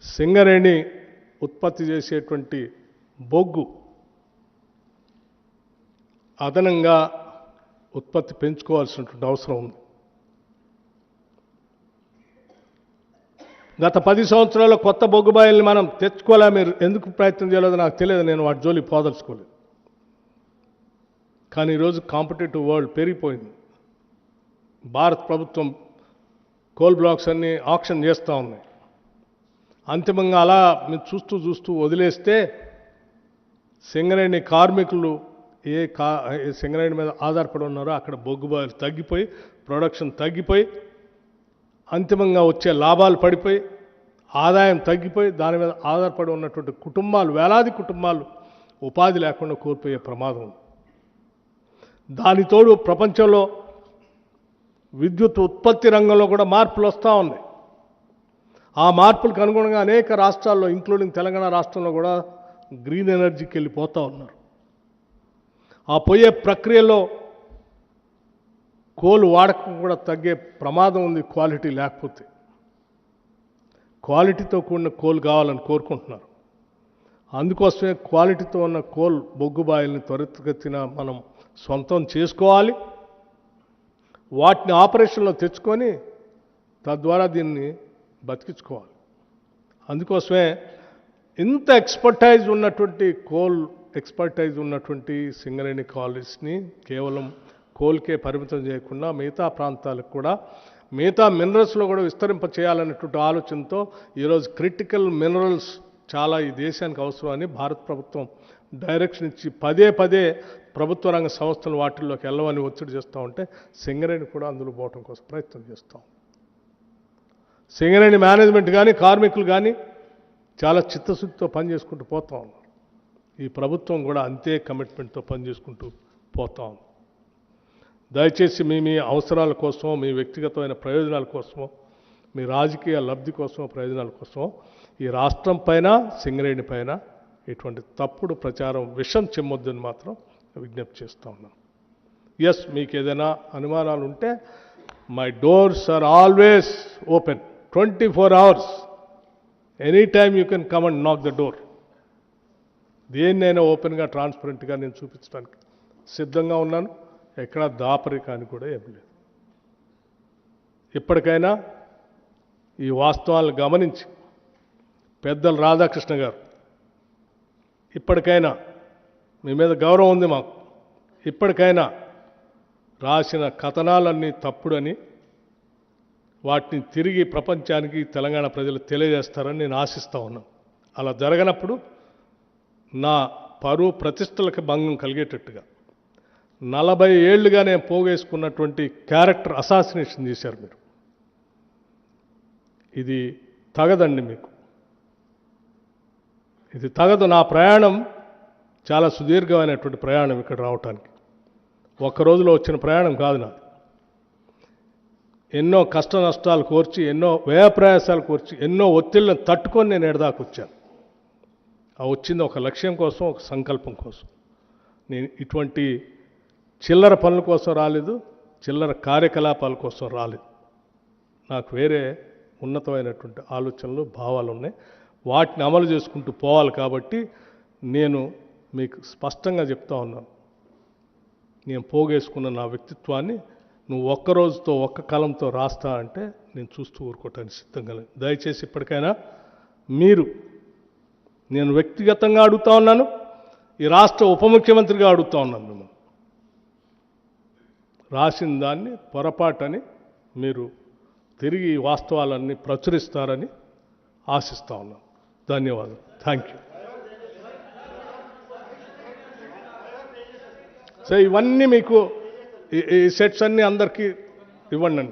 సింగరేణి ఉత్పత్తి చేసేటువంటి బొగ్గు అదనంగా ఉత్పత్తి పెంచుకోవాల్సినటువంటి అవసరం ఉంది. గత 10 సంవత్సరాల్లో కొత్త బొగ్గు బాయిల్ని మనం తెచ్చుకోలే. మీరు ఎందుకు ప్రయత్నం చేయలేదో నాకు తెలియదు, నేను వాటి జోలికి పోదలుచుకోలేదు. కానీ ఈరోజు కాంపిటేటివ్ వరల్డ్ పెరిగిపోయింది. భారత ప్రభుత్వం కోల్ బ్లాక్స్ అన్ని ఆక్షన్ చేస్తూ ఉన్నాయి. అంతిమంగా అలా మీరు చూస్తూ వదిలేస్తే సింగరేణి కార్మికులు ఏ సింగరేణి మీద ఆధారపడి ఉన్నారో అక్కడ బొగ్గు బాయిలు తగ్గిపోయి, ప్రొడక్షన్ తగ్గిపోయి, అంతిమంగా వచ్చే లాభాలు పడిపోయి, ఆదాయం తగ్గిపోయి, దాని మీద ఆధారపడి ఉన్నటువంటి కుటుంబాలు, వేలాది కుటుంబాలు ఉపాధి లేకుండా కోల్పోయే ప్రమాదం ఉంది. దానితోడు ప్రపంచంలో విద్యుత్ ఉత్పత్తి రంగంలో కూడా మార్పులు వస్తూ ఉన్నాయి. ఆ మార్పులకు అనుగుణంగా అనేక రాష్ట్రాల్లో, ఇంక్లూడింగ్ తెలంగాణ రాష్ట్రంలో కూడా గ్రీన్ ఎనర్జీకి వెళ్ళిపోతూ ఉన్నారు. ఆ పోయే ప్రక్రియలో కోల్ వాడకం కూడా తగ్గే ప్రమాదం ఉంది. క్వాలిటీ లేకపోతే, క్వాలిటీతో కూడిన కోల్ కావాలని కోరుకుంటున్నారు. అందుకోసమే క్వాలిటీతో ఉన్న కోల్ బొగ్గు బాయిల్ని త్వరితగతిన మనం సొంతం చేసుకోవాలి. వాటిని ఆపరేషన్లో తెచ్చుకొని తద్వారా దీన్ని బతికించుకోవాలి. అందుకోసమే ఇంత ఎక్స్పర్టైజ్ ఉన్నటువంటి సింగరేణి కాలేజ్ని కేవలం కోల్కే పరిమితం చేయకుండా మిగతా ప్రాంతాలకు కూడా, మిగతా మినరల్స్లో కూడా విస్తరింప చేయాలనేటువంటి ఆలోచనతో ఈరోజు క్రిటికల్ మినరల్స్ చాలా ఈ దేశానికి అవసరమని భారత ప్రభుత్వం డైరెక్షన్ ఇచ్చి పదే ప్రభుత్వ రంగ సంస్థలు వాటిల్లోకి వెళ్ళవని ఒత్తిడి చేస్తూ ఉంటే సింగరేణి కూడా అందులో పోవటం కోసం ప్రయత్నం చేస్తాం. సింగరేణి మేనేజ్మెంట్ కానీ, కార్మికులు కానీ చాలా చిత్తశుద్ధితో పనిచేసుకుంటూ పోతా ఉన్నారు. ఈ ప్రభుత్వం కూడా అంతే కమిట్మెంట్తో పనిచేసుకుంటూ పోతా ఉంది. దయచేసి మీ అవసరాల కోసం, మీ వ్యక్తిగతమైన ప్రయోజనాల కోసమో, మీ రాజకీయ లబ్ధి కోసమో, ప్రయోజనాల కోసమో ఈ రాష్ట్రం పైన, సింగరేణి పైన ఇటువంటి తప్పుడు ప్రచారం, విషం చెమ్మొద్దని మాత్రం విజ్ఞప్తి చేస్తూ ఉన్నాను. ఎస్, మీకు ఏదైనా అనుమానాలు ఉంటే my doors are always open 24 hours. Any time you can come and knock the door. దేన్నైనా ఓపెన్గా, ట్రాన్స్పరెంట్గా నేను చూపించడానికి సిద్ధంగా ఉన్నాను. ఎక్కడా దాపరికాని కూడా ఏం లేదు. ఇప్పటికైనా ఈ వాస్తవాలను గమనించి పెద్దలు రాధాకృష్ణ గారు, ఇప్పటికైనా మీ మీద గౌరవం ఉంది మాకు, ఇప్పటికైనా రాసిన కథనాలన్నీ తప్పుడని వాటిని తిరిగి ప్రపంచానికి, తెలంగాణ ప్రజలు తెలియజేస్తారని నేను ఆశిస్తూ ఉన్నాను. అలా జరగనప్పుడు నా పరువు ప్రతిష్టలకు భంగం కలిగేటట్టుగా 40 ఏళ్లుగా నేను పోగేసుకున్నటువంటి క్యారెక్టర్ అసాసినేషన్ చేశారు మీరు. ఇది తగదండి మీకు, ఇది తగదు. నా ప్రయాణం చాలా సుదీర్ఘమైనటువంటి ప్రయాణం. ఇక్కడ రావటానికి ఒక్క రోజులో వచ్చిన ప్రయాణం కాదు నాది. ఎన్నో కష్ట నష్టాలు కోర్చి, ఎన్నో వ్యయ ప్రయాసాలు కోర్చి, ఎన్నో ఒత్తిళ్లను తట్టుకొని నేను ఎడదాకా వచ్చాను. ఆ వచ్చింది ఒక లక్ష్యం కోసం, ఒక సంకల్పం కోసం. నేను ఇటువంటి చిల్లర పనుల కోసం రాలేదు, చిల్లర కార్యకలాపాల కోసం రాలేదు. నాకు వేరే ఉన్నతమైనటువంటి ఆలోచనలు, భావాలు ఉన్నాయి. వాటిని అమలు చేసుకుంటూ పోవాలి. కాబట్టి నేను మీకు స్పష్టంగా చెప్తా ఉన్నాను, నేను పోగేసుకున్న నా వ్యక్తిత్వాన్ని నువ్వు ఒక్క రోజుతో, ఒక్క కలంతో రాస్తా అంటే నేను చూస్తూ ఊరుకోవటానికి సిద్ధంగా లేదు. దయచేసి ఇప్పటికైనా మీరు, నేను వ్యక్తిగతంగా అడుగుతా ఉన్నాను, ఈ రాష్ట్ర ఉప ముఖ్యమంత్రిగా అడుగుతా ఉన్నాను మిమ్మల్ని, రాసిన దాన్ని పొరపాటని మీరు తిరిగి వాస్తవాలన్నీ ప్రచురిస్తారని ఆశిస్తూ ఉన్నాను. ధన్యవాదాలు. Thank you. సో ఇవన్నీ మీకు ఈ సెట్స్ అన్నీ అందరికీ ఇవ్వండి.